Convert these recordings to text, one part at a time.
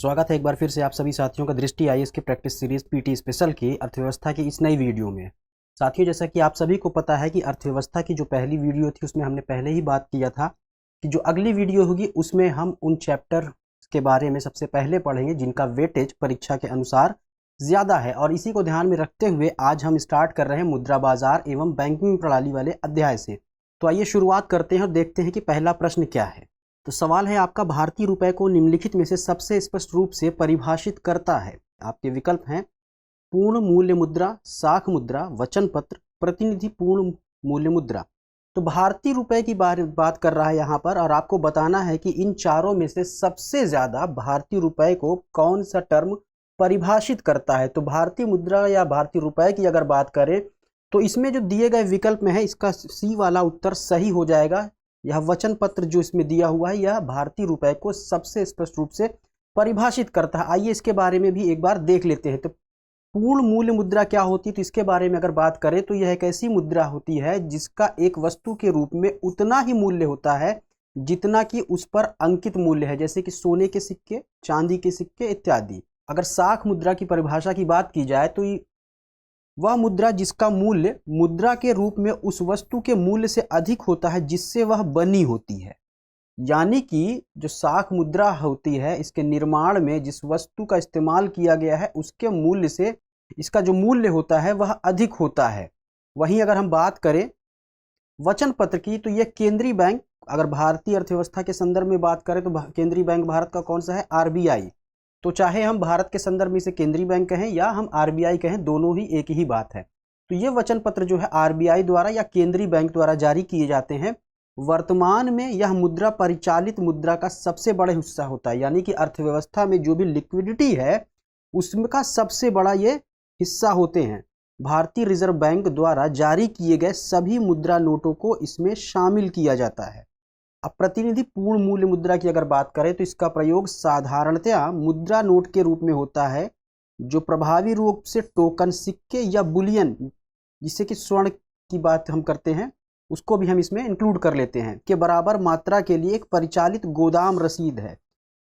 स्वागत है एक बार फिर से आप सभी साथियों का दृष्टि आईएएस की प्रैक्टिस सीरीज पीटी स्पेशल की अर्थव्यवस्था की इस नई वीडियो में। साथियों, जैसा कि आप सभी को पता है कि अर्थव्यवस्था की जो पहली वीडियो थी उसमें हमने पहले ही बात किया था कि जो अगली वीडियो होगी उसमें हम उन चैप्टर के बारे में सबसे पहले पढ़ेंगे जिनका वेटेज परीक्षा के अनुसार ज़्यादा है। और इसी को ध्यान में रखते हुए आज हम स्टार्ट कर रहे हैं मुद्रा बाजार एवं बैंकिंग प्रणाली वाले अध्याय से। तो आइए शुरुआत करते हैं और देखते हैं कि पहला प्रश्न क्या है। तो सवाल है आपका, भारतीय रुपए को निम्नलिखित में से सबसे स्पष्ट रूप से परिभाषित करता है। आपके विकल्प हैं पूर्ण मूल्य मुद्रा, साख मुद्रा, वचन पत्र, प्रतिनिधि पूर्ण मूल्य मुद्रा। तो भारतीय रुपए की बात कर रहा है यहाँ पर, और आपको बताना है कि इन चारों में से सबसे ज्यादा भारतीय रुपए को कौन सा टर्म परिभाषित करता है। तो भारतीय मुद्रा या भारतीय रुपए की अगर बात करें तो इसमें जो दिए गए विकल्प में है इसका सी वाला उत्तर सही हो जाएगा। यह वचन पत्र जो इसमें दिया हुआ है यह भारतीय रुपए को सबसे स्पष्ट रूप से परिभाषित करता है। आइए इसके बारे में भी एक बार देख लेते हैं। तो पूर्ण मूल्य मुद्रा क्या होती है, तो इसके बारे में अगर बात करें तो यह एक ऐसी मुद्रा होती है जिसका एक वस्तु के रूप में उतना ही मूल्य होता है जितना कि उस पर अंकित मूल्य है, जैसे कि सोने के सिक्के, चांदी के सिक्के इत्यादि। अगर साख मुद्रा की परिभाषा की बात की जाए तो वह मुद्रा जिसका मूल्य मुद्रा के रूप में उस वस्तु के मूल्य से अधिक होता है जिससे वह बनी होती है। यानी कि जो साख मुद्रा होती है इसके निर्माण में जिस वस्तु का इस्तेमाल किया गया है उसके मूल्य से इसका जो मूल्य होता है वह अधिक होता है। वहीं अगर हम बात करें वचन पत्र की तो यह केंद्रीय बैंक, अगर भारतीय अर्थव्यवस्था के संदर्भ में बात करें तो केंद्रीय बैंक भारत का कौन सा है, आरबीआई। तो चाहे हम भारत के संदर्भ में इसे केंद्रीय बैंक कहें या हम आरबीआई कहें, दोनों ही एक ही बात है। तो ये वचन पत्र जो है आरबीआई द्वारा या केंद्रीय बैंक द्वारा जारी किए जाते हैं। वर्तमान में यह मुद्रा परिचालित मुद्रा का सबसे बड़ा हिस्सा होता है, यानी कि अर्थव्यवस्था में जो भी लिक्विडिटी है उसका सबसे बड़ा ये हिस्सा होते हैं। भारतीय रिजर्व बैंक द्वारा जारी किए गए सभी मुद्रा नोटों को इसमें शामिल किया जाता है। अब प्रतिनिधि पूर्ण मूल्य मुद्रा की अगर बात करें तो इसका प्रयोग साधारणतया मुद्रा नोट के रूप में होता है जो प्रभावी रूप से टोकन सिक्के या बुलियन, जिससे कि स्वर्ण की बात हम करते हैं उसको भी हम इसमें इंक्लूड कर लेते हैं, के बराबर मात्रा के लिए एक परिचालित गोदाम रसीद है।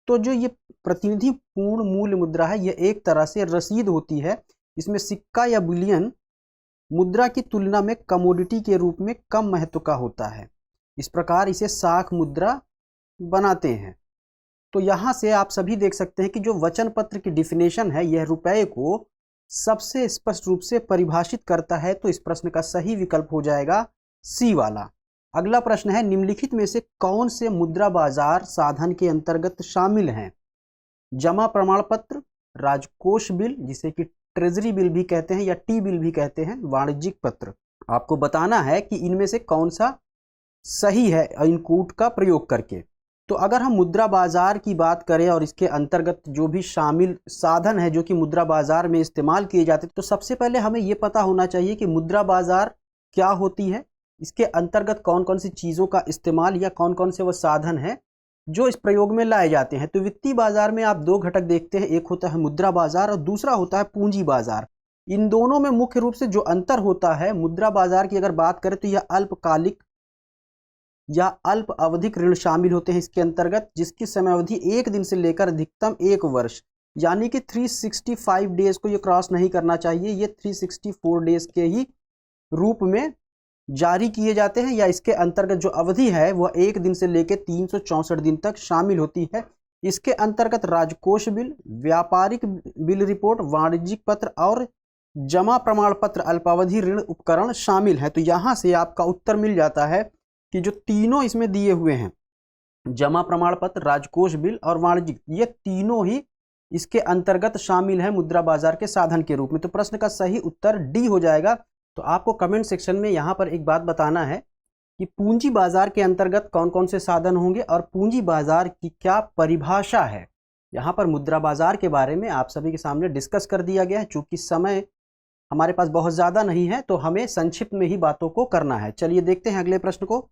तो जो ये प्रतिनिधि पूर्ण मूल्य मुद्रा है यह एक तरह से रसीद होती है। इसमें सिक्का या बुलियन मुद्रा की तुलना में कमोडिटी के रूप में कम महत्व का होता है। इस प्रकार इसे साख मुद्रा बनाते हैं। तो यहाँ से आप सभी देख सकते हैं कि जो वचन पत्र की डिफिनेशन है यह रुपए को सबसे स्पष्ट रूप से परिभाषित करता है। तो इस प्रश्न का सही विकल्प हो जाएगा सी वाला। अगला प्रश्न है, निम्नलिखित में से कौन से मुद्रा बाजार साधन के अंतर्गत शामिल हैं। जमा प्रमाण पत्र, राजकोष बिल जिसे कि ट्रेजरी बिल भी कहते हैं या टी बिल भी कहते हैं, वाणिज्यिक पत्र। आपको बताना है कि इनमें से कौन सा सही है इनकूट का प्रयोग करके। तो अगर हम मुद्रा बाजार की बात करें और इसके अंतर्गत जो भी शामिल साधन है जो कि मुद्रा बाजार में इस्तेमाल किए जाते हैं, तो सबसे पहले हमें ये पता होना चाहिए कि मुद्रा बाजार क्या होती है, इसके अंतर्गत कौन कौन सी चीज़ों का इस्तेमाल या कौन कौन से वो साधन हैं जो इस प्रयोग में लाए जाते हैं। तो वित्तीय बाजार में आप दो घटक देखते हैं, एक होता है मुद्रा बाजार और दूसरा होता है पूंजी बाजार। इन दोनों में मुख्य रूप से जो अंतर होता है, मुद्रा बाजार की अगर बात करें तो यह अल्पकालिक या अल्प अवधिक ऋण शामिल होते हैं इसके अंतर्गत, जिसकी समय अवधि 1 दिन से लेकर अधिकतम 1 वर्ष, यानी कि 365 डेज को ये क्रॉस नहीं करना चाहिए। ये 364 डेज के ही रूप में जारी किए जाते हैं, या इसके अंतर्गत जो अवधि है वह 1 दिन से लेकर 364 दिन तक शामिल होती है। इसके अंतर्गत राजकोष बिल, व्यापारिक बिल रिपोर्ट, वाणिज्यिक पत्र और जमा प्रमाण पत्र अल्पावधि ऋण उपकरण शामिल है। तो यहाँ से आपका उत्तर मिल जाता है कि जो तीनों इसमें दिए हुए हैं, जमा प्रमाण पत्र, राजकोष बिल और वाणिज्यिक, ये तीनों ही इसके अंतर्गत शामिल है मुद्रा बाजार के साधन के रूप में। तो प्रश्न का सही उत्तर डी हो जाएगा। तो आपको कमेंट सेक्शन में यहाँ पर एक बात बताना है कि पूंजी बाजार के अंतर्गत कौन कौन से साधन होंगे और पूंजी बाजार की क्या परिभाषा है। यहाँ पर मुद्रा बाजार के बारे में आप सभी के सामने डिस्कस कर दिया गया है। चूंकि समय हमारे पास बहुत ज़्यादा नहीं है तो हमें संक्षिप्त में ही बातों को करना है। चलिए देखते हैं अगले प्रश्न को।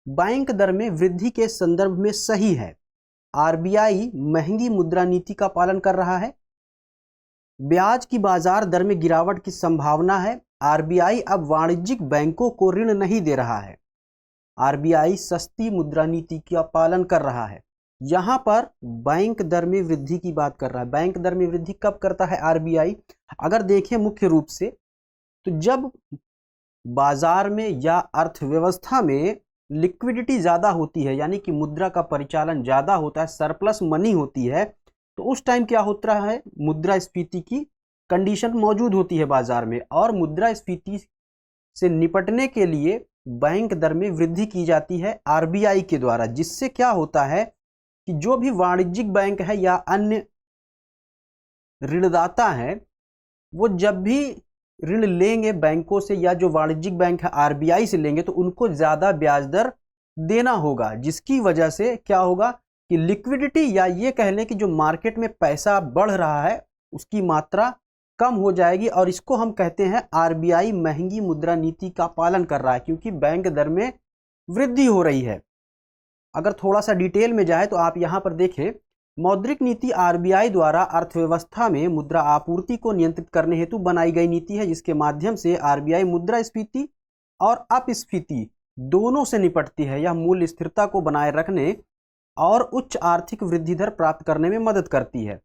बैंक दर में वृद्धि के संदर्भ में सही है, आरबीआई महंगी मुद्रा नीति का पालन कर रहा है, ब्याज की बाजार दर में गिरावट की संभावना है, आरबीआई अब वाणिज्यिक बैंकों को ऋण नहीं दे रहा है, आरबीआई सस्ती मुद्रा नीति का पालन कर रहा है। यहाँ पर बैंक दर में वृद्धि की बात कर रहा है। बैंक दर में वृद्धि कब करता है आरबीआई? अगर देखें मुख्य रूप से, तो जब बाजार में या अर्थव्यवस्था में लिक्विडिटी ज़्यादा होती है, यानी कि मुद्रा का परिचालन ज़्यादा होता है, सरप्लस मनी होती है, तो उस टाइम क्या होता है, मुद्रास्फीति की कंडीशन मौजूद होती है बाजार में, और मुद्रास्फीति से निपटने के लिए बैंक दर में वृद्धि की जाती है आरबीआई के द्वारा, जिससे क्या होता है कि जो भी वाणिज्यिक बैंक है या अन्य ऋणदाता है, वो जब भी ऋण लेंगे बैंकों से, या जो वाणिज्यिक बैंक है आरबीआई से लेंगे, तो उनको ज़्यादा ब्याज दर देना होगा, जिसकी वजह से क्या होगा कि लिक्विडिटी, या ये कह लें कि जो मार्केट में पैसा बढ़ रहा है उसकी मात्रा कम हो जाएगी, और इसको हम कहते हैं आरबीआई महंगी मुद्रा नीति का पालन कर रहा है, क्योंकि बैंक दर में वृद्धि हो रही है। अगर थोड़ा सा डिटेल में जाए तो आप यहाँ पर देखें, मौद्रिक नीति आरबीआई द्वारा अर्थव्यवस्था में मुद्रा आपूर्ति को नियंत्रित करने हेतु बनाई गई नीति है, जिसके माध्यम से आरबीआई मुद्रास्फीति और अपस्फीति दोनों से निपटती है। यह मूल्य स्थिरता को बनाए रखने और उच्च आर्थिक वृद्धि दर प्राप्त करने में मदद करती है।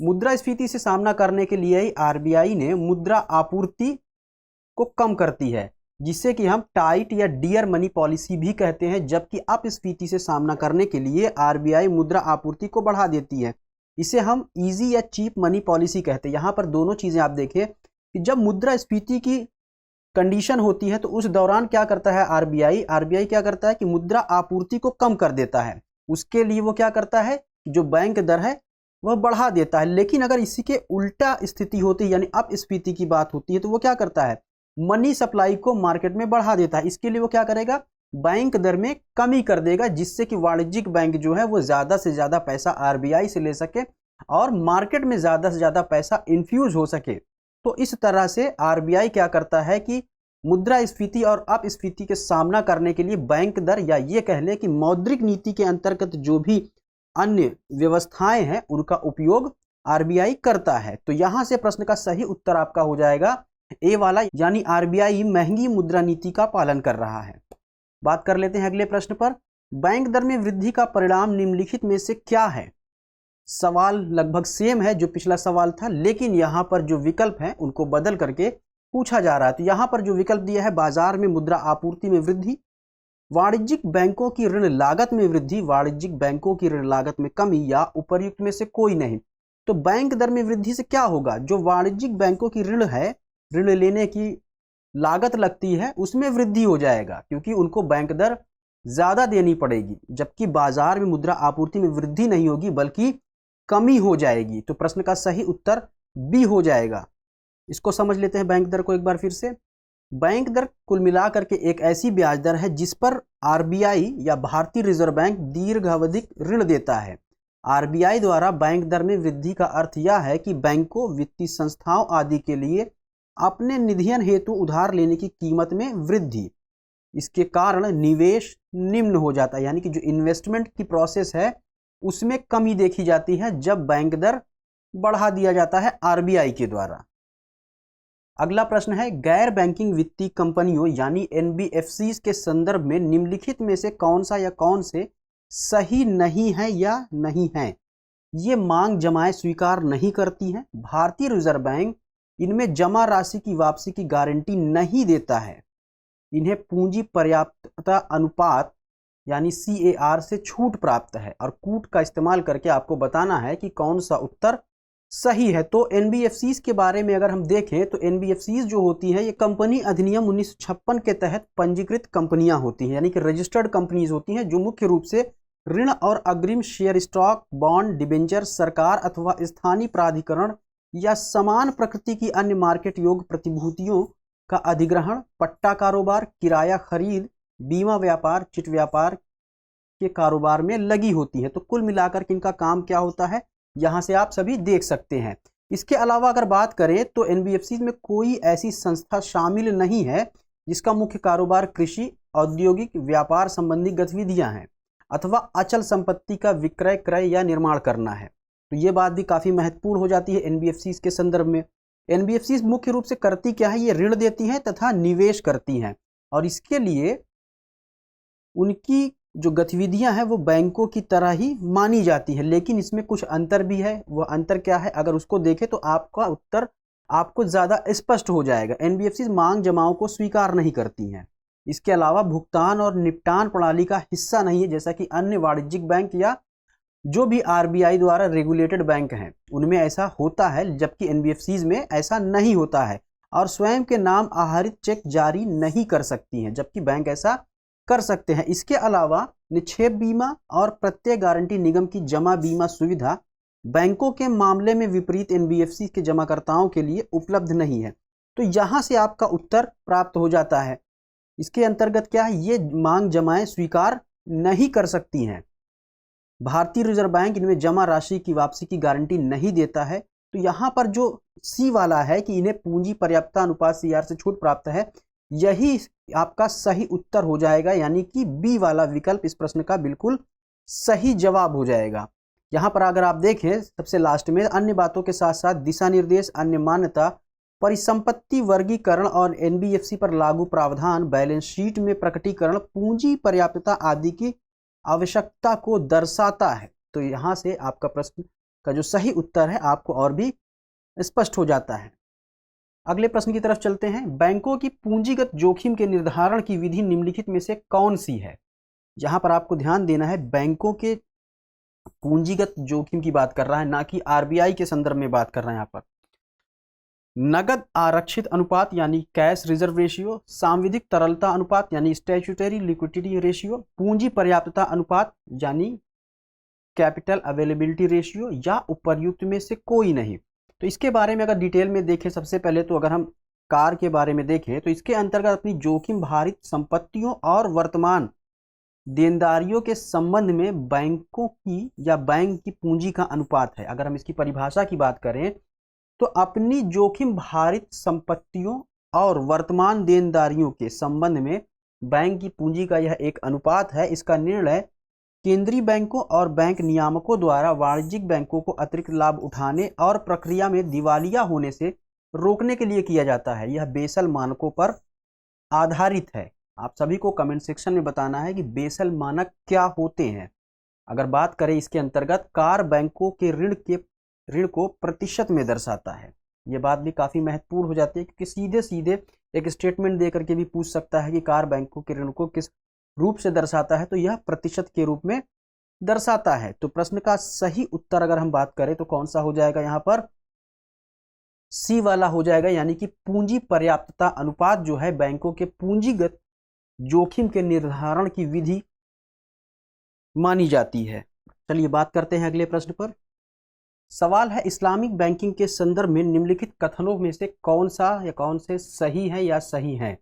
मुद्रास्फीति से सामना करने के लिए आरबीआई ने मुद्रा आपूर्ति को कम करती है, जिसे कि हम टाइट या डियर मनी पॉलिसी भी कहते हैं, जबकि अपस्फीति से सामना करने के लिए आरबीआई मुद्रा आपूर्ति को बढ़ा देती है। इसे हम इजी या चीप मनी पॉलिसी कहते हैं। यहाँ पर दोनों चीज़ें आप देखें कि जब मुद्रास्फीति की कंडीशन होती है तो उस दौरान क्या करता है आरबीआई क्या करता है कि मुद्रा आपूर्ति को कम कर देता है। उसके लिए वो क्या करता है, जो बैंक दर है वह बढ़ा देता है। लेकिन अगर इसी के उल्टा स्थिति होती है, यानी अपस्फीति की बात होती है, तो वो क्या करता है, मनी सप्लाई को मार्केट में बढ़ा देता है। इसके लिए वो क्या करेगा, बैंक दर में कमी कर देगा, जिससे कि वाणिज्यिक बैंक जो है वो ज़्यादा से ज़्यादा पैसा आरबीआई से ले सके और मार्केट में ज़्यादा से ज़्यादा पैसा इन्फ्यूज हो सके। तो इस तरह से आरबीआई क्या करता है कि मुद्रास्फीति और अपस्फीति के सामना करने के लिए बैंक दर, या ये कह लें कि मौद्रिक नीति के अंतर्गत जो भी अन्य व्यवस्थाएं हैं उनका उपयोग आरबीआई करता है। तो यहाँ से प्रश्न का सही उत्तर आपका हो जाएगा ए वाला, यानी आरबीआई महंगी मुद्रा नीति का पालन कर रहा है। बात कर लेते हैं अगले प्रश्न पर। बैंक दर में वृद्धि का परिणाम निम्नलिखित में से क्या है? सवाल लगभग सेम है जो पिछला सवाल था, लेकिन यहाँ पर जो विकल्प हैं उनको बदल करके पूछा जा रहा है। तो यहाँ पर जो विकल्प दिया है, बाजार में मुद्रा आपूर्ति में वृद्धि, वाणिज्यिक बैंकों की ऋण लागत में वृद्धि, वाणिज्यिक बैंकों की ऋण लागत में कमी, या उपर्युक्त में से कोई नहीं। तो बैंक दर में वृद्धि से क्या होगा, जो वाणिज्यिक बैंकों की ऋण है, ऋण लेने की लागत लगती है, उसमें वृद्धि हो जाएगा, क्योंकि उनको बैंक दर ज़्यादा देनी पड़ेगी, जबकि बाजार में मुद्रा आपूर्ति में वृद्धि नहीं होगी बल्कि कमी हो जाएगी। तो प्रश्न का सही उत्तर बी हो जाएगा। इसको समझ लेते हैं बैंक दर को एक बार फिर से। बैंक दर कुल मिलाकर के एक ऐसी ब्याज दर है जिस पर आरबीआई या भारतीय रिजर्व बैंक दीर्घावधिक ऋण देता है। आरबीआई द्वारा बैंक दर में वृद्धि का अर्थ यह है कि बैंकों, वित्तीय संस्थाओं आदि के लिए अपने निधियन हेतु उधार लेने की कीमत में वृद्धि, इसके कारण निवेश निम्न हो जाता है, यानी कि जो इन्वेस्टमेंट की प्रोसेस है उसमें कमी देखी जाती है जब बैंक दर बढ़ा दिया जाता है आरबीआई के द्वारा। अगला प्रश्न है, गैर बैंकिंग वित्तीय कंपनियों यानी एनबीएफसीज के संदर्भ में निम्नलिखित में से कौन सा या कौन से सही नहीं है या नहीं है? ये मांग जमाएं स्वीकार नहीं करती हैं। भारतीय रिजर्व बैंक इनमें जमा राशि की वापसी की गारंटी नहीं देता है। इन्हें पूंजी पर्याप्तता अनुपात यानी CAR से छूट प्राप्त है, और कूट का इस्तेमाल करके आपको बताना है कि कौन सा उत्तर सही है। तो एनबीएफसीज के बारे में अगर हम देखें तो एनबीएफसीज जो होती हैं ये कंपनी अधिनियम 1956 के तहत पंजीकृत कंपनियां होती हैं, यानी कि रजिस्टर्ड कंपनीज होती हैं, जो मुख्य रूप से ऋण और अग्रिम शेयर, स्टॉक, बॉन्ड, डिबेंचर, सरकार अथवा स्थानीय प्राधिकरण या समान प्रकृति की अन्य मार्केट योग्य प्रतिभूतियों का अधिग्रहण, पट्टा कारोबार, किराया खरीद, बीमा व्यापार, चिट व्यापार के कारोबार में लगी होती है। तो कुल मिलाकर के इनका काम क्या होता है, यहाँ से आप सभी देख सकते हैं। इसके अलावा अगर बात करें तो एनबीएफसी में कोई ऐसी संस्था शामिल नहीं है जिसका मुख्य कारोबार कृषि, औद्योगिक, व्यापार संबंधी गतिविधियां हैं अथवा अचल संपत्ति का विक्रय, क्रय या निर्माण करना है। तो ये बात भी काफ़ी महत्वपूर्ण हो जाती है एनबीएफसी के संदर्भ में। एनबीएफसी मुख्य रूप से करती क्या है, ये ऋण देती हैं तथा निवेश करती हैं, और इसके लिए उनकी जो गतिविधियां हैं वो बैंकों की तरह ही मानी जाती हैं, लेकिन इसमें कुछ अंतर भी है। वह अंतर क्या है, अगर उसको देखें तो आपका उत्तर आपको ज़्यादा स्पष्ट हो जाएगा। एनबीएफसी मांग जमाओं को स्वीकार नहीं करती हैं। इसके अलावा भुगतान और निपटान प्रणाली का हिस्सा नहीं है, जैसा कि अन्य वाणिज्यिक बैंक या जो भी आरबीआई द्वारा रेगुलेटेड बैंक हैं उनमें ऐसा होता है, जबकि एनबीएफसीज में ऐसा नहीं होता है। और स्वयं के नाम आहरित चेक जारी नहीं कर सकती हैं, जबकि बैंक ऐसा कर सकते हैं। इसके अलावा निक्षेप बीमा और प्रत्यय गारंटी निगम की जमा बीमा सुविधा बैंकों के मामले में विपरीत एनबीएफसी के जमाकर्ताओं के लिए उपलब्ध नहीं है। तो यहाँ से आपका उत्तर प्राप्त हो जाता है। इसके अंतर्गत क्या है, ये मांग जमाएं स्वीकार नहीं कर सकती हैं। भारतीय रिजर्व बैंक इनमें जमा राशि की वापसी की गारंटी नहीं देता है। तो यहाँ पर जो सी वाला है कि इन्हें पूंजी पर्याप्तता अनुपात सीआर से छूट प्राप्त है, यही आपका सही उत्तर हो जाएगा, यानी कि बी वाला विकल्प इस प्रश्न का बिल्कुल सही जवाब हो जाएगा। यहाँ पर अगर आप देखें सबसे लास्ट में अन्य बातों के साथ साथ दिशा निर्देश, अन्य मान्यता, परिसंपत्ति वर्गीकरण और एनबीएफसी पर लागू प्रावधान, बैलेंस शीट में प्रकटीकरण, पूंजी पर्याप्तता आदि की आवश्यकता को दर्शाता है। तो यहाँ से आपका प्रश्न का जो सही उत्तर है आपको और भी स्पष्ट हो जाता है। अगले प्रश्न की तरफ चलते हैं। बैंकों की पूंजीगत जोखिम के निर्धारण की विधि निम्नलिखित में से कौन सी है। यहाँ पर आपको ध्यान देना है, बैंकों के पूंजीगत जोखिम की बात कर रहा है, ना कि आरबीआई के संदर्भ में बात कर रहा है। यहाँ पर नगद आरक्षित अनुपात यानी कैश रिजर्व रेशियो, सांविधिक तरलता अनुपात यानी स्टैट्यूटरी लिक्विडिटी रेशियो, पूंजी पर्याप्तता अनुपात यानी कैपिटल अवेलेबिलिटी रेशियो, या उपर्युक्त में से कोई नहीं। तो इसके बारे में अगर डिटेल में देखें, सबसे पहले तो अगर हम कार के बारे में देखें तो इसके अंतर्गत अपनी जोखिम भारित संपत्तियों और वर्तमान देनदारियों के संबंध में बैंकों की या बैंक की पूंजी का अनुपात है। अगर हम इसकी परिभाषा की बात करें तो अपनी जोखिम भारित संपत्तियों और वर्तमान देनदारियों के संबंध में बैंक की पूंजी का यह एक अनुपात है। इसका निर्णय केंद्रीय बैंकों और बैंक नियामकों द्वारा वाणिज्यिक बैंकों को अतिरिक्त लाभ उठाने और प्रक्रिया में दिवालिया होने से रोकने के लिए किया जाता है। यह बेसल मानकों पर आधारित है। आप सभी को कमेंट सेक्शन में बताना है कि बेसल मानक क्या होते हैं। अगर बात करें इसके अंतर्गत, कार बैंकों के ऋण को प्रतिशत में दर्शाता है। ये बात भी काफ़ी महत्वपूर्ण हो जाती है, क्योंकि सीधे सीधे एक स्टेटमेंट दे करके भी पूछ सकता है कि कार बैंकों के ऋण को किस रूप से दर्शाता है, तो यह प्रतिशत के रूप में दर्शाता है। तो प्रश्न का सही उत्तर अगर हम बात करें तो कौन सा हो जाएगा, यहाँ पर सी वाला हो जाएगा, यानी कि पूंजी पर्याप्तता अनुपात जो है बैंकों के पूंजीगत जोखिम के निर्धारण की विधि मानी जाती है। चलिए बात करते हैं अगले प्रश्न पर। सवाल है, इस्लामिक बैंकिंग के संदर्भ में निम्नलिखित कथनों में से कौन सा या कौन से सही है या सही है।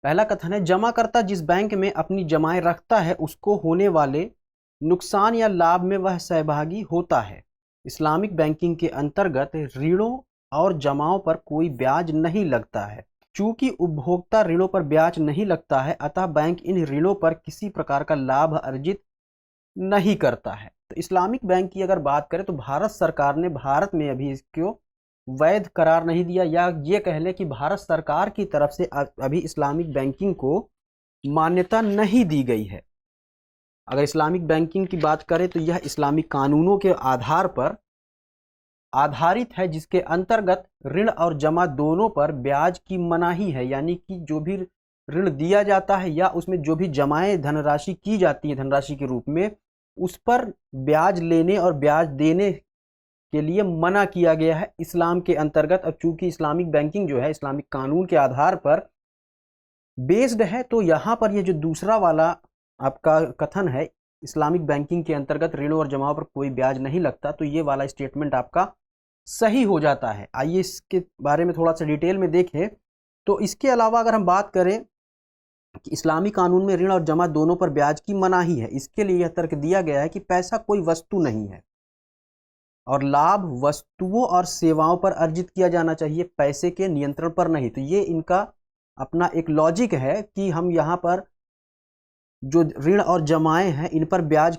पहला कथन है, जमाकर्ता जिस बैंक में अपनी जमाएं रखता है उसको होने वाले नुकसान या लाभ में वह सहभागी होता है। इस्लामिक बैंकिंग के अंतर्गत ऋणों और जमाओं पर कोई ब्याज नहीं लगता है। चूंकि उपभोक्ता ऋणों पर ब्याज नहीं लगता है, अतः बैंक इन ऋणों पर किसी प्रकार का लाभ अर्जित नहीं करता है। तो इस्लामिक बैंक की अगर बात करें तो भारत सरकार ने भारत में अभी इसको वैध करार नहीं दिया, या ये कह लें कि भारत सरकार की तरफ से अभी इस्लामिक बैंकिंग को मान्यता नहीं दी गई है। अगर इस्लामिक बैंकिंग की बात करें तो यह इस्लामिक कानूनों के आधार पर आधारित है, जिसके अंतर्गत ऋण और जमा दोनों पर ब्याज की मनाही है। यानी कि जो भी ऋण दिया जाता है या उसमें जो भी जमाएं धनराशि की जाती है धनराशि के रूप में, उस पर ब्याज लेने और ब्याज देने के लिए मना किया गया है इस्लाम के अंतर्गत। अब चूंकि इस्लामिक बैंकिंग जो है इस्लामिक कानून के आधार पर बेस्ड है, तो यहाँ पर ये जो दूसरा वाला आपका कथन है, इस्लामिक बैंकिंग के अंतर्गत ऋणों और जमाओं पर कोई ब्याज नहीं लगता, तो ये वाला स्टेटमेंट आपका सही हो जाता है। आइए इसके बारे में थोड़ा सा डिटेल में देखें। तो इसके अलावा अगर हम बात करें कि इस्लामी कानून में ऋण और जमा दोनों पर ब्याज की मनाही है, इसके लिए यह तर्क दिया गया है कि पैसा कोई वस्तु नहीं है और लाभ वस्तुओं और सेवाओं पर अर्जित किया जाना चाहिए, पैसे के नियंत्रण पर नहीं। तो ये इनका अपना एक लॉजिक है कि हम यहाँ पर जो ऋण और जमाएं हैं इन पर ब्याज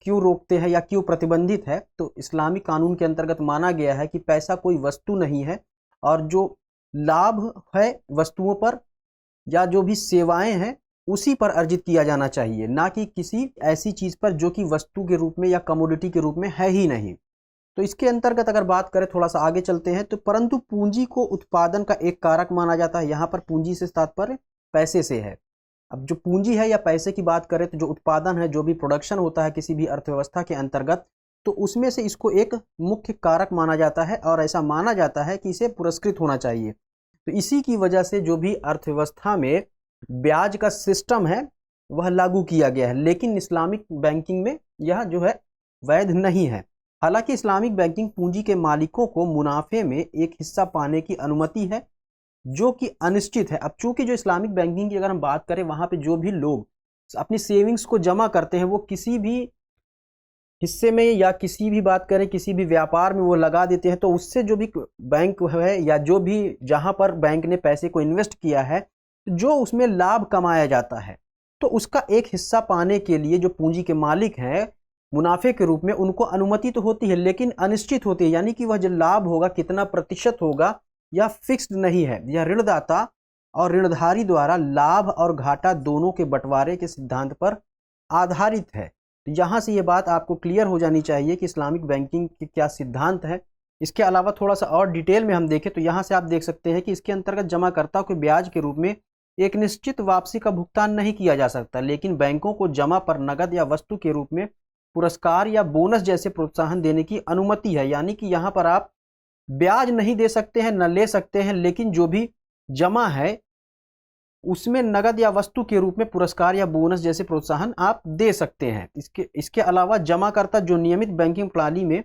क्यों रोकते हैं या क्यों प्रतिबंधित है। तो इस्लामी कानून के अंतर्गत माना गया है कि पैसा कोई वस्तु नहीं है और जो लाभ है वस्तुओं पर या जो भी सेवाएं हैं उसी पर अर्जित किया जाना चाहिए, ना कि किसी ऐसी चीज़ पर जो कि वस्तु के रूप में या कमोडिटी के रूप में है ही नहीं। तो इसके अंतर्गत अगर बात करें, थोड़ा सा आगे चलते हैं, तो परंतु पूंजी को उत्पादन का एक कारक माना जाता है। यहाँ पर पूंजी से तात्पर्य पैसे से है। अब जो पूंजी है या पैसे की बात करें तो जो उत्पादन है, जो भी प्रोडक्शन होता है किसी भी अर्थव्यवस्था के अंतर्गत, तो उसमें से इसको एक मुख्य कारक माना जाता है और ऐसा माना जाता है कि इसे पुरस्कृत होना चाहिए। तो इसी की वजह से जो भी अर्थव्यवस्था में ब्याज का सिस्टम है वह लागू किया गया है, लेकिन इस्लामिक बैंकिंग में यह जो है वैध नहीं है। हालांकि इस्लामिक बैंकिंग पूंजी के मालिकों को मुनाफे में एक हिस्सा पाने की अनुमति है, जो कि अनिश्चित है। अब चूंकि जो इस्लामिक बैंकिंग की अगर हम बात करें, वहां पे जो भी लोग अपनी सेविंग्स को जमा करते हैं वो किसी भी हिस्से में या किसी भी बात करें किसी भी व्यापार में वो लगा देते हैं, तो उससे जो भी बैंक है या जो भी जहां पर बैंक ने पैसे को इन्वेस्ट किया है, जो उसमें लाभ कमाया जाता है, तो उसका एक हिस्सा पाने के लिए जो पूंजी के मालिक हैं मुनाफे के रूप में, उनको अनुमति तो होती है लेकिन अनिश्चित होती है। यानी कि वह जो लाभ होगा कितना प्रतिशत होगा यह फिक्स्ड नहीं है। यह ऋणदाता और ऋणधारी द्वारा लाभ और घाटा दोनों के बंटवारे के सिद्धांत पर आधारित है। तो यहाँ से ये बात आपको क्लियर हो जानी चाहिए कि इस्लामिक बैंकिंग के क्या सिद्धांत है। इसके अलावा थोड़ा सा और डिटेल में हम देखें तो यहाँ से आप देख सकते हैं कि इसके अंतर्गत जमाकर्ता को ब्याज के रूप में एक निश्चित वापसी का भुगतान नहीं किया जा सकता, लेकिन बैंकों को जमा पर नगद या वस्तु के रूप में पुरस्कार या बोनस जैसे प्रोत्साहन देने की अनुमति है। यानी कि यहाँ पर आप ब्याज नहीं दे सकते हैं, न ले सकते हैं, लेकिन जो भी जमा है उसमें नगद या वस्तु के रूप में पुरस्कार या बोनस जैसे प्रोत्साहन आप दे सकते हैं। इसके अलावा जमाकर्ता जो नियमित बैंकिंग प्रणाली में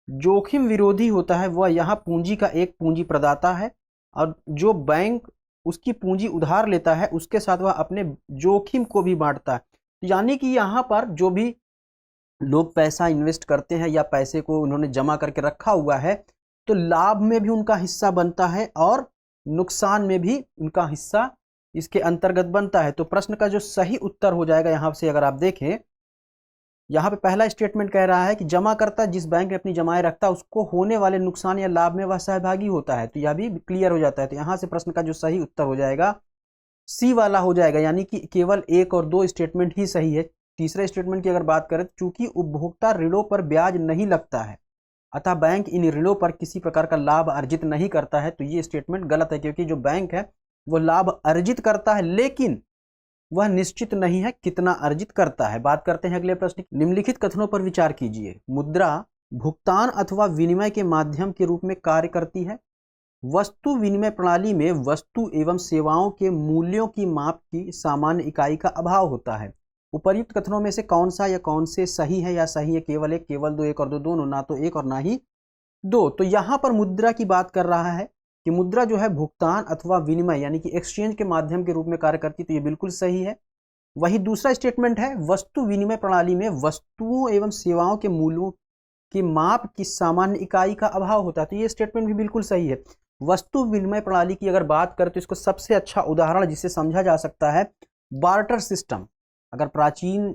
जोखिम विरोधी होता है, वह यहाँ पूंजी का एक पूंजी प्रदाता है, और जो बैंक उसकी पूंजी उधार लेता है उसके साथ वह अपने जोखिम को भी बांटता है। यानी कि यहाँ पर जो भी लोग पैसा इन्वेस्ट करते हैं या पैसे को उन्होंने जमा करके रखा हुआ है, तो लाभ में भी उनका हिस्सा बनता है और नुकसान में भी उनका हिस्सा इसके अंतर्गत बनता है। तो प्रश्न का जो सही उत्तर हो जाएगा, यहाँ से अगर आप देखें, यहाँ पे पहला स्टेटमेंट कह रहा है कि जमाकर्ता जिस बैंक में अपनी जमाएं रखता है उसको होने वाले नुकसान या लाभ में वह सहभागी होता है। तो यह भी क्लियर हो जाता है। तो यहाँ से प्रश्न का जो सही उत्तर हो जाएगा सी वाला हो जाएगा, यानी कि केवल 1 और 2 स्टेटमेंट ही सही है। तीसरे स्टेटमेंट की अगर बात करें, चूंकि उपभोक्ता ऋणों पर ब्याज नहीं लगता है अतः बैंक इन ऋणों पर किसी प्रकार का लाभ अर्जित नहीं करता है, तो ये स्टेटमेंट गलत है, क्योंकि जो बैंक है वो लाभ अर्जित करता है, लेकिन वह निश्चित नहीं है कितना अर्जित करता है। बात करते हैं अगले प्रश्न की। निम्नलिखित कथनों पर विचार कीजिए। मुद्रा भुगतान अथवा विनिमय के माध्यम के रूप में कार्य करती है। वस्तु विनिमय प्रणाली में वस्तु एवं सेवाओं के मूल्यों की माप की सामान्य इकाई का अभाव होता है। उपर्युक्त कथनों में से कौन सा या कौन से सही है या सही है केवल 1, केवल 2, 1 और 2 दोनों, ना तो 1 और ना ही 2। तो यहाँ पर मुद्रा की बात कर रहा है कि मुद्रा जो है भुगतान अथवा विनिमय यानी कि एक्सचेंज के माध्यम के रूप में कार्य करती, तो ये बिल्कुल सही है। वही दूसरा स्टेटमेंट है, वस्तु विनिमय प्रणाली में वस्तुओं एवं सेवाओं के मूल्यों की माप की सामान्य इकाई का अभाव होता है, तो ये स्टेटमेंट भी बिल्कुल सही है। वस्तु विनिमय प्रणाली की अगर बात करें तो इसको सबसे अच्छा उदाहरण जिसे समझा जा सकता है बार्टर सिस्टम। अगर प्राचीन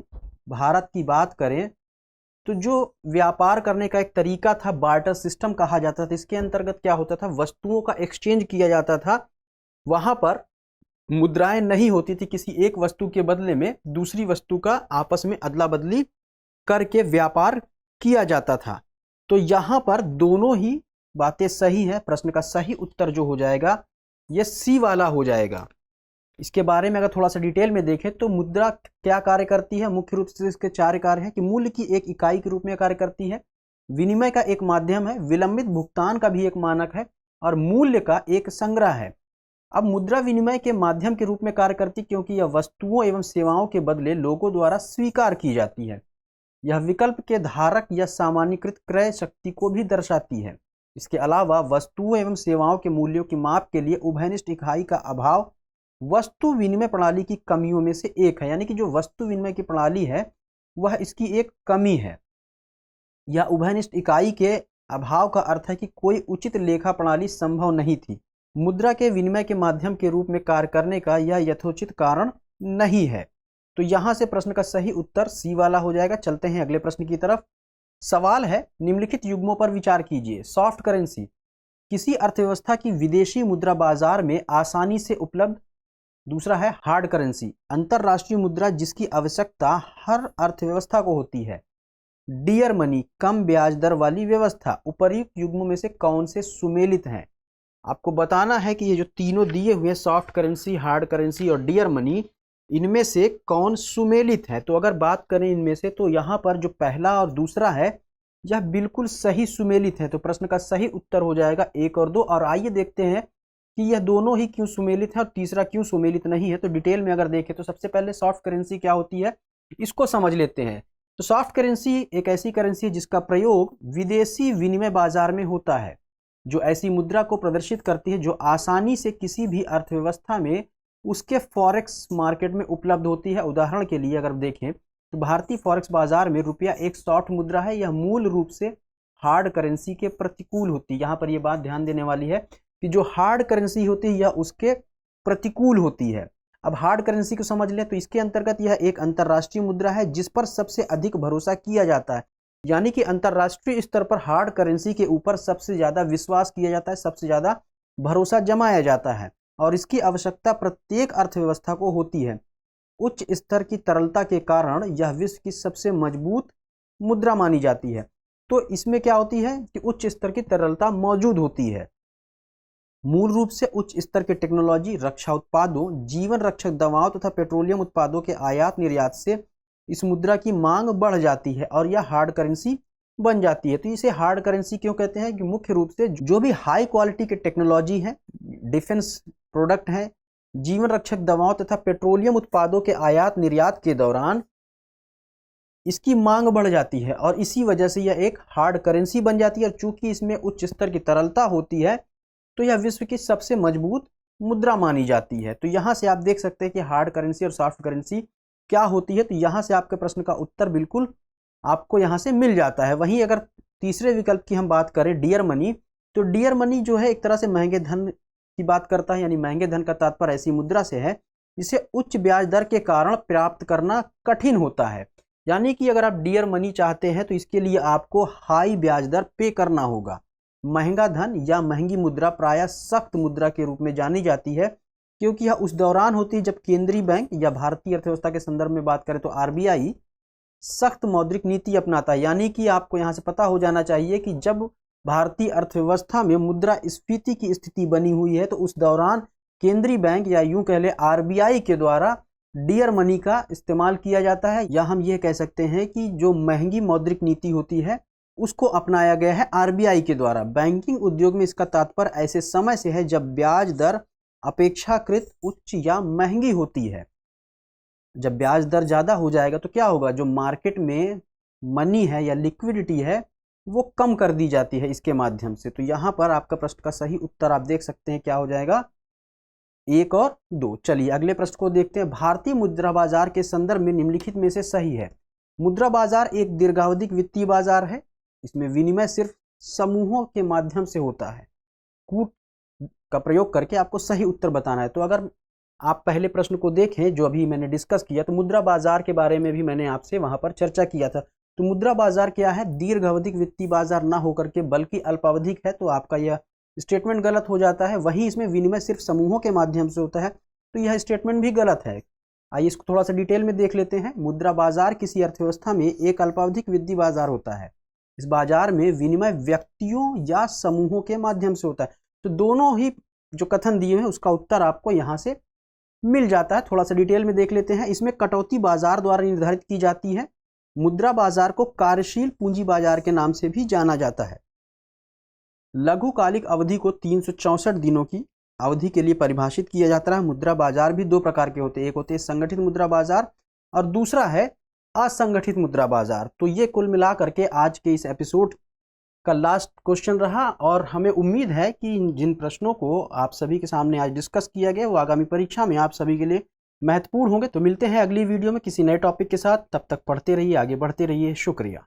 भारत की बात करें तो जो व्यापार करने का एक तरीका था बार्टर सिस्टम कहा जाता था। इसके अंतर्गत क्या होता था, वस्तुओं का एक्सचेंज किया जाता था, वहां पर मुद्राएं नहीं होती थी, किसी एक वस्तु के बदले में दूसरी वस्तु का आपस में अदला बदली करके व्यापार किया जाता था। तो यहां पर दोनों ही बातें सही है। प्रश्न का सही उत्तर जो हो जाएगा यह सी वाला हो जाएगा। इसके बारे में अगर थोड़ा सा डिटेल में देखें तो मुद्रा क्या कार्य करती है, मुख्य रूप से इसके 4 कार्य हैं कि मूल्य की एक इकाई के रूप में कार्य करती है, विनिमय का एक माध्यम है, विलंबित भुगतान का भी एक मानक है और मूल्य का एक संग्रह है। अब मुद्रा विनिमय के माध्यम के रूप में कार्य करती क्योंकि यह वस्तुओं एवं सेवाओं के बदले लोगों द्वारा स्वीकार की जाती है। यह विकल्प के धारक या सामान्यकृत क्रय शक्ति को भी दर्शाती है। इसके अलावा वस्तुओं एवं सेवाओं के मूल्यों की माप के लिए उभयनिष्ठ इकाई का अभाव वस्तु विनिमय प्रणाली की कमियों में से एक है। यानी कि जो वस्तु विनिमय की प्रणाली है वह इसकी एक कमी है। यह उभयनिष्ठ इकाई के अभाव का अर्थ है कि कोई उचित लेखा प्रणाली संभव नहीं थी। मुद्रा के विनिमय के माध्यम के रूप में कार्य करने का यह यथोचित कारण नहीं है। तो यहां से प्रश्न का सही उत्तर सी वाला हो जाएगा। चलते हैं अगले प्रश्न की तरफ। सवाल है, निम्नलिखित युग्मों पर विचार कीजिए। सॉफ्ट करेंसी किसी अर्थव्यवस्था की विदेशी मुद्रा बाजार में आसानी से उपलब्ध दूसरा है हार्ड करेंसी, अंतरराष्ट्रीय मुद्रा जिसकी आवश्यकता हर अर्थव्यवस्था को होती है। डियर मनी, कम ब्याज दर वाली व्यवस्था। उपर्युक्त युग्मों में से कौन से सुमेलित हैं? आपको बताना है कि ये जो तीनों दिए हुए सॉफ्ट करेंसी, हार्ड करेंसी और डियर मनी, इनमें से कौन सुमेलित है। तो अगर बात करें इनमें से, तो यहाँ पर जो पहला और दूसरा है यह बिल्कुल सही सुमेलित है। तो प्रश्न का सही उत्तर हो जाएगा 1 और 2। और आइए देखते हैं कि यह दोनों ही क्यों सुमेलित है और तीसरा क्यों सुमेलित नहीं है। तो डिटेल में अगर देखें तो सबसे पहले सॉफ्ट करेंसी क्या होती है इसको समझ लेते हैं। तो सॉफ्ट करेंसी एक ऐसी करेंसी है जिसका प्रयोग विदेशी विनिमय बाजार में होता है, जो ऐसी मुद्रा को प्रदर्शित करती है जो आसानी से किसी भी अर्थव्यवस्था में उसके फॉरेक्स मार्केट में उपलब्ध होती है। उदाहरण के लिए अगर देखें तो भारतीय फॉरेक्स बाजार में रुपया एक सॉफ्ट मुद्रा है। यह मूल रूप से हार्ड करेंसी के प्रतिकूल होती है। यहाँ पर यह बात ध्यान देने वाली है कि जो हार्ड करेंसी होती है यह उसके प्रतिकूल होती है। अब हार्ड करेंसी को समझ लें तो इसके अंतर्गत यह एक अंतर्राष्ट्रीय मुद्रा है जिस पर सबसे अधिक भरोसा किया जाता है। यानी कि अंतर्राष्ट्रीय स्तर पर हार्ड करेंसी के ऊपर सबसे ज़्यादा विश्वास किया जाता है, सबसे ज़्यादा भरोसा जमाया जाता है और इसकी आवश्यकता प्रत्येक अर्थव्यवस्था को होती है। उच्च स्तर की तरलता के कारण यह विश्व की सबसे मजबूत मुद्रा मानी जाती है। तो इसमें क्या होती है कि उच्च स्तर की तरलता मौजूद होती है। मूल रूप से उच्च स्तर के टेक्नोलॉजी, रक्षा उत्पादों, जीवन रक्षक दवाओं तथा पेट्रोलियम उत्पादों के आयात निर्यात से इस मुद्रा की मांग बढ़ जाती है और यह हार्ड करेंसी बन जाती है। तो इसे हार्ड करेंसी क्यों कहते हैं कि मुख्य रूप से जो भी हाई क्वालिटी के टेक्नोलॉजी है, डिफेंस प्रोडक्ट है, जीवन रक्षक दवाओं तथा पेट्रोलियम उत्पादों के आयात निर्यात के दौरान इसकी मांग बढ़ जाती है और इसी वजह से यह एक हार्ड करेंसी बन जाती है। और चूंकि इसमें उच्च स्तर की तरलता होती है तो यह विश्व की सबसे मजबूत मुद्रा मानी जाती है। तो यहाँ से आप देख सकते हैं कि हार्ड करेंसी और सॉफ्ट करेंसी क्या होती है। तो यहाँ से आपके प्रश्न का उत्तर बिल्कुल आपको यहाँ से मिल जाता है। वहीं अगर तीसरे विकल्प की हम बात करें डियर मनी, तो डियर मनी जो है एक तरह से महंगे धन की बात करता है। यानी महंगे धन का तात्पर्य ऐसी मुद्रा से है जिसे उच्च ब्याज दर के कारण प्राप्त करना कठिन होता है। यानी कि अगर आप डियर मनी चाहते हैं तो इसके लिए आपको हाई ब्याज दर पे करना होगा। महंगा धन या महंगी मुद्रा प्रायः सख्त मुद्रा के रूप में जानी जाती है क्योंकि यह उस दौरान होती है जब केंद्रीय बैंक या भारतीय अर्थव्यवस्था के संदर्भ में बात करें तो आरबीआई सख्त मौद्रिक नीति अपनाता है। यानी कि आपको यहाँ से पता हो जाना चाहिए कि जब भारतीय अर्थव्यवस्था में मुद्रास्फीति की स्थिति बनी हुई है तो उस दौरान केंद्रीय बैंक या यूं कह ले आरबीआई के द्वारा डियर मनी का इस्तेमाल किया जाता है। या हम ये कह सकते हैं कि जो महंगी मौद्रिक नीति होती है उसको अपनाया गया है आरबीआई के द्वारा। बैंकिंग उद्योग में इसका तात्पर्य ऐसे समय से है जब ब्याज दर अपेक्षाकृत उच्च या महंगी होती है। जब ब्याज दर ज़्यादा हो जाएगा तो क्या होगा, जो मार्केट में मनी है या लिक्विडिटी है वो कम कर दी जाती है इसके माध्यम से। तो यहाँ पर आपका प्रश्न का सही उत्तर आप देख सकते हैं क्या हो जाएगा 1 और 2। चलिए अगले प्रश्न को देखते हैं। भारतीय मुद्रा बाजार के संदर्भ में निम्नलिखित में से सही है। मुद्रा बाजार एक दीर्घावधिक वित्तीय बाजार है। इसमें विनिमय सिर्फ समूहों के माध्यम से होता है। कूट का प्रयोग करके आपको सही उत्तर बताना है। तो अगर आप पहले प्रश्न को देखें जो अभी मैंने डिस्कस किया तो मुद्रा बाजार के बारे में भी मैंने आपसे वहां पर चर्चा किया था। तो मुद्रा बाजार क्या है, दीर्घावधिक वित्तीय बाजार ना होकर के बल्कि अल्पावधिक है। तो आपका यह स्टेटमेंट गलत हो जाता है। वहीं इसमें विनिमय सिर्फ समूहों के माध्यम से होता है तो यह स्टेटमेंट भी गलत है। आइए इसको थोड़ा सा डिटेल में देख लेते हैं। मुद्रा बाजार किसी अर्थव्यवस्था में एक अल्पावधिक वित्तीय बाजार होता है। इस बाजार में विनिमय व्यक्तियों या समूहों के माध्यम से होता है। तो दोनों ही जो कथन दिए हैं उसका उत्तर आपको यहाँ से मिल जाता है। थोड़ा सा डिटेल में देख लेते हैं। इसमें कटौती बाजार द्वारा निर्धारित की जाती है। मुद्रा बाजार को कार्यशील पूंजी बाजार के नाम से भी जाना जाता है। लघुकालिक अवधि को 364 दिनों की अवधि के लिए परिभाषित किया जाता है। मुद्रा बाजार भी दो प्रकार के होते हैं, एक होते हैं संगठित मुद्रा बाजार और दूसरा है असंगठित मुद्रा बाजार। तो ये कुल मिला करके आज के इस एपिसोड का लास्ट क्वेश्चन रहा और हमें उम्मीद है कि जिन प्रश्नों को आप सभी के सामने आज डिस्कस किया गया वो आगामी परीक्षा में आप सभी के लिए महत्वपूर्ण होंगे। तो मिलते हैं अगली वीडियो में किसी नए टॉपिक के साथ। तब तक पढ़ते रहिए, आगे बढ़ते रहिए। शुक्रिया।